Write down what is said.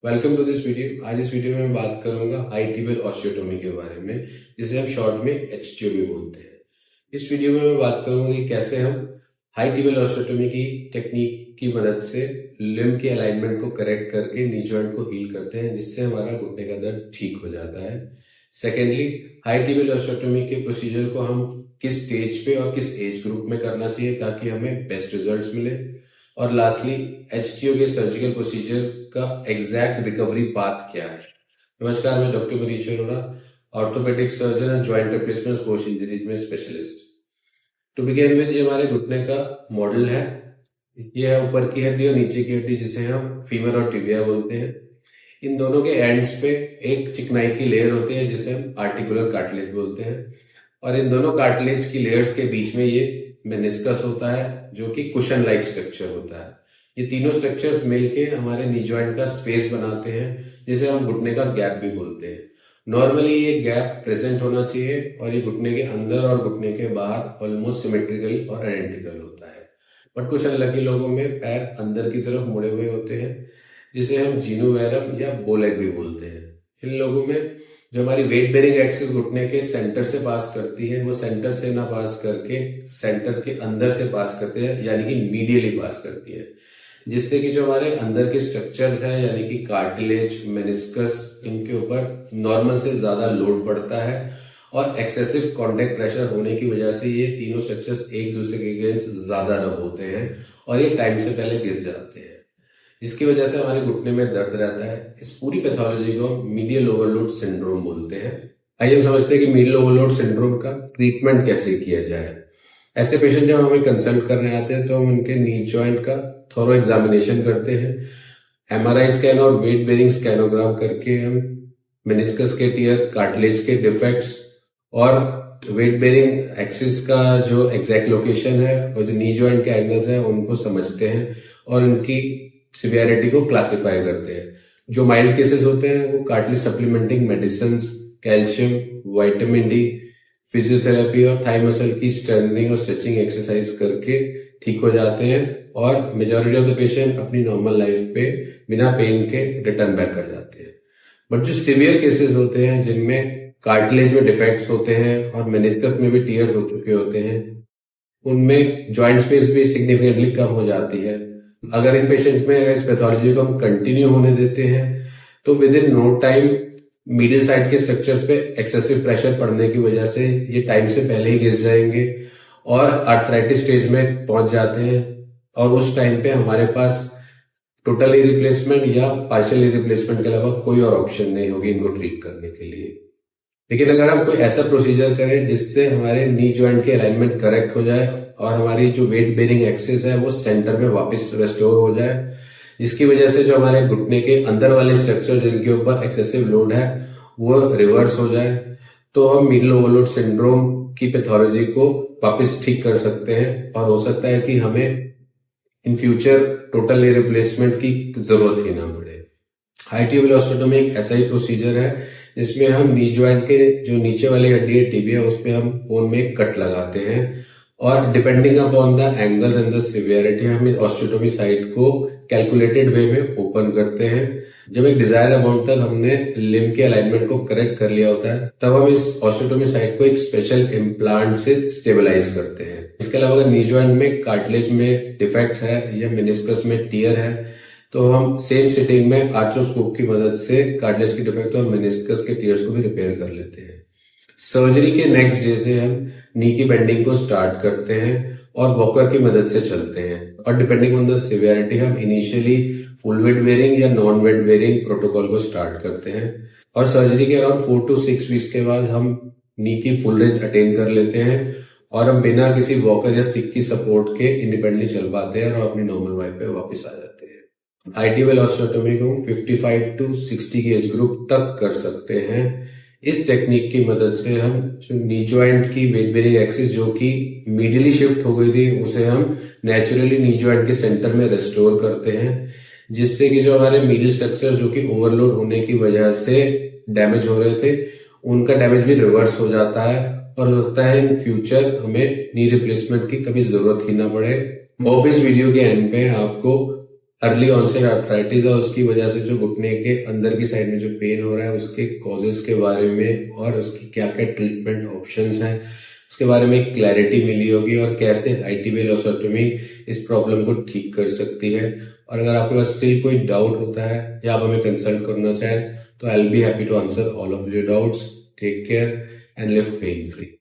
Welcome to this video. आज इस video में मैं बात करूंगा हाई टिबियल ऑस्टियोटोमी के बारे में, जिसे हम शॉर्ट में एचटीओ भी बोलते हैं। इस वीडियो में मैं बात करूंगा कि कैसे हम हाई टिबियल ऑस्टियोटोमी की टेक्निक की मदद से लिम्ब के अलाइनमेंट को करेक्ट करके नी जॉइंट को हील करते हैं, जिससे हमारा घुटने का दर्द ठीक हो जाता है। सेकेंडली, हाई टिबियल ऑस्टियोटोमी के प्रोसीजर को हम किस स्टेज पे और किस एज ग्रुप में करना चाहिए ताकि हमें बेस्ट रिजल्ट्स मिले। और लास्टली, एचटीओ के सर्जिकल प्रोसीजर का एग्जैक्ट रिकवरी पाथ क्या है। नमस्कार, मैं doctor Manish Arora, orthopaedic surgeon and joint replacement post injuries में स्पेशलिस्ट। टू बिगिन विद, ये हमारे घुटने का मॉडल है। ये है ऊपर की हड्डी और नीचे की हड्डी, जिसे हम फीमर और टिबिया बोलते हैं। इन दोनों के एंड्स पे एक चिकनाई की लेयर होती है जिसे हम आर्टिकुलर कार्टिलेज बोलते हैं, और इन दोनों कार्टिलेज की लेयर्स के बीच में ये मेनिस्कस होता है जो कि कुशन लाइक स्ट्रक्चर होता है। ये तीनों स्ट्रक्चर्स मिलके हमारे नी जॉइंट का स्पेस बनाते हैं, जिसे हम घुटने का गैप भी बोलते हैं। नॉर्मली ये गैप प्रेजेंट होना चाहिए और ये घुटने के अंदर और घुटने के बाहर ऑलमोस्ट सिमेट्रिकल और आइडेंटिकल होता है। बट कुछ अनलकी लोगों में पैर अंदर की तरफ मुड़े हुए होते हैं, जिसे हम जीनू वैरम या बोलेग भी बोलते हैं। इन लोगों में जो हमारी वेट बेरिंग एक्सिस घुटने के सेंटर से पास करती है, वो सेंटर से ना पास करके सेंटर के अंदर से पास करते हैं, यानी कि मीडियली पास करती है, जिससे कि जो हमारे अंदर के स्ट्रक्चर्स हैं यानी कि कार्टिलेज, मेनिस्कस, इनके ऊपर नॉर्मल से ज्यादा लोड पड़ता है और एक्सेसिव कॉन्टेक्ट प्रेशर होने की वजह से ये तीनों स्ट्रक्चर्स एक दूसरे के अगेंस्ट ज्यादा रब होते हैं और ये टाइम से पहले घिस जाते हैं, जिसकी वजह से हमारे घुटने में दर्द रहता है। इस पूरी पैथोलॉजी को मीडियल ओवरलोड सिंड्रोम बोलते हैं। आइए हम समझते हैं कि मीडियल ओवरलोड सिंड्रोम का ट्रीटमेंट कैसे किया जाए। ऐसे पेशेंट जब हमें कंसल्ट करने आते हैं तो हम उनके नी जॉइंट का थोरो एग्जामिनेशन करते हैं। एमआरआई स्कैन और वेट बेरिंग स्कैनोग्राम करके हम मेनिस्कस के टियर, कार्टिलेज के डिफेक्ट्स और वेट बेरिंग एक्सिस का जो एग्जैक्ट लोकेशन है और जो नी जॉइंट के एंगल्स हैं उनको समझते हैं और उनकी सिवियरिटी को क्लासिफाई करते हैं। जो माइल्ड केसेस होते हैं वो cartilage supplementing medicine, calcium, vitamin D, physiotherapy और थाई मसल की स्ट्रेंथनिंग और स्ट्रेचिंग एक्सरसाइज करके ठीक हो जाते हैं और मेजॉरिटी ऑफ द पेशेंट अपनी नॉर्मल लाइफ पे बिना पेन के रिटर्न बैक कर जाते हैं। बट जो सीवियर केसेस होते हैं जिनमें कार्टिलेज में डिफेक्ट्स होते हैं और मेनिस्कस में भी टीयर्स हो चुके होते हैं, उनमें जॉइंट स्पेस भी सिग्निफिकेंटली कम हो जाती है। अगर इन पेशेंट्स में इस पैथोलॉजी को हम कंटिन्यू होने देते हैं तो within no time middle side के स्ट्रक्चर्स पे एक्सेसिव प्रेशर पड़ने की वजह से ये टाइम से पहले ही घिस जाएंगे और आर्थराइटिस स्टेज में पहुंच जाते हैं, और उस टाइम पे हमारे पास टोटली रिप्लेसमेंट या पार्शियली रिप्लेसमेंट के अलावा कोई और ऑप्शन नहीं होगी इनको ट्रीट करने के लिए। लेकिन अगर हम कोई ऐसा प्रोसीजर करें जिससे हमारे नी जॉइंट के अलाइनमेंट करेक्ट हो जाए और हमारी जो वेट बेरिंग एक्सिस है वो सेंटर में वापस रेस्टोर हो जाए, जिसकी वजह से जो हमारे घुटने के अंदर वाले स्ट्रक्चर जिनके ऊपर एक्सेसिव लोड है वो रिवर्स हो जाए, तो हम मिडिल ओवरलोड सिंड्रोम की पैथोलॉजी को वापस ठीक कर सकते हैं और हो सकता है कि हमें in future total knee replacement की जरूरत ही ना पड़े। हाई टिबियल ऑस्टियोटोमी एक ऐसा ही प्रोसीजर है जिसमें हम नी जॉइंट के जो नीचे वाली हड्डी है टिबिया, उस पे हम बोन में एक कट लगाते हैं और depending upon the angles and the severity हम ऑस्टियोटोमी साइट को कैलकुलेटेड वे में ओपन करते हैं। जब एक डिजायर अमाउंट तक हमने लिम्ब के अलाइनमेंट को करेक्ट कर लिया होता है तब हम इस ऑस्टियोटोमी साइट को एक स्पेशल इम्प्लांट से स्टेबलाइज करते हैं। इसके अलावा अगर नी जॉइंट में कार्टिलेज में डिफेक्ट है या मेनिस्कस में टीयर है तो हम सेम सिटिंग में आर्थ्रोस्कोप की मदद से कार्टिलेज के डिफेक्ट और मेनिस्कस के टीयर्स को भी रिपेयर कर लेते हैं। सर्जरी के नेक्स्ट डे से हम नी की बेंडिंग को स्टार्ट करते हैं और वॉकर की मदद से चलते हैं, और डिपेंडिंग ऑन द सिवियरिटी हम इनिशियली फुल वेट बेरिंग या नॉन वेट बेरिंग प्रोटोकॉल को स्टार्ट करते हैं, और सर्जरी के अराउंड 4 to 6 वीक्स के बाद हम नी की फुल रेंज अटेन कर लेते हैं और हम बिना किसी वॉकर या स्टिक की सपोर्ट के इंडिपेंडेंटली चल पाते हैं और अपनी नॉर्मल लाइफ पे वापस आ जाते हैं। हाई टिबियल ऑस्टियोटोमी को 55 to 60 की एज ग्रुप तक कर सकते हैं। इस टेक्निक की मदद से हम जो नी जॉइंट की वेट बेरिंग एक्सिस जो कि मीडियली शिफ्ट हो गई थी उसे हम नेचुरली नी जॉइंट के सेंटर में रेस्टोर करते हैं, जिससे कि जो हमारे मिडिल स्ट्रक्चर जो कि ओवरलोड होने की वजह से डैमेज हो रहे थे उनका डैमेज भी रिवर्स हो जाता है और हो सकता है इन फ्यूचर हमें नी रिप्लेसमेंट की कभी जरूरत ही ना पड़े। होप इस वीडियो के एंड पे आपको अर्ली ऑनसेट आर्थराइटिस और उसकी वजह से जो घुटने के अंदर की साइड में जो पेन हो रहा है उसके कॉजेस के बारे में और उसकी क्या क्या ट्रीटमेंट ऑप्शंस हैं उसके बारे में क्लैरिटी मिली होगी और कैसे ITBL ऑस्टियोटोमी इस प्रॉब्लम को ठीक कर सकती है। और अगर आपके पास स्टिल कोई डाउट होता है या आप हमें कंसल्ट करना चाहें तो I will be happy to answer all of your doubts. Take care and live pain free.